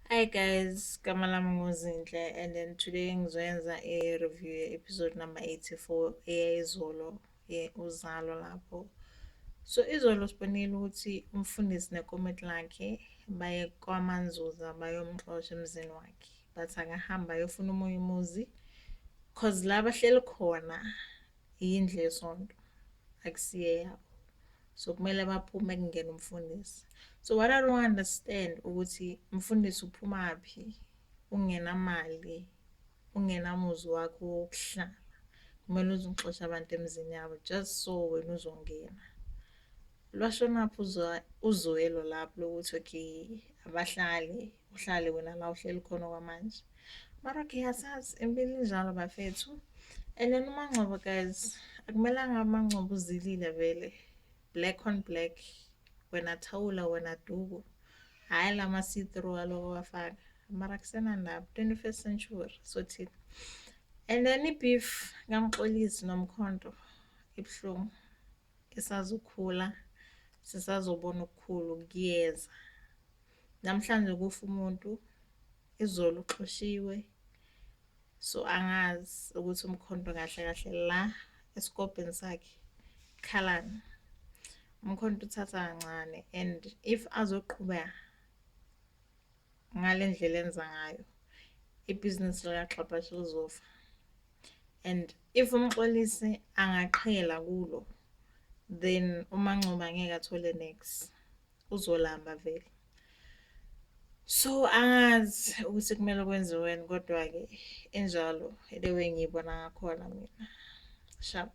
Hi guys, gama lami nguZinhle and then today ngizoyenza i-review ye-episode number 84 eyayizolo uzalo lapho. So izolo sibonile ukuthi umfundisi nekomiti lakhe baye kwaManzuza bayomxosha emzini wakhe. Bathi akahamba ayofuna omunye umuzi cause la bahleli khona yindlu yesonto akusiye yabo. So kumele baphume kungena umfundisi. So what I don't understand ukuthi umfundisi uphumaphi ungenamali ungenamuzi wakho wokuhlala. Kumele uzongixosha abantu emzini yabo just so wena uzongena. Lwashonaphi uzwelo lapho lokuthi okay abahlali uhlale wena la uhleli khona kwamanje. Mara okay asazi impilo injalo bafethu. And then uMangcobo guys akumelanga uMangcobo uzilile vele. Black on black wena thawula wena duku hayi lama see through aloko wafaka mara kusena ndaba 21st century so thina and then ibeef kaMxolisi noMkhonto ibhlungu isazokhula sisazobona ukukhulu kuyeza namhlanje kufa umuntu izolo uxoshiwe so angazi ukuthi uMkhonto kahle kahle la esikobheni sakhe khalani umkhonto uthatha kancane and if azoqhubeka ngalendlela enza ngayo ibusiness likaXhaphashi lizofa and if uMxolisi angaqhela kulo then uMangcobo angeke athole next uzolamba vele so angazi ukuthi kumele kwenziweni kodwa ke enjalo the way ngiyibona ngakhona mina sharp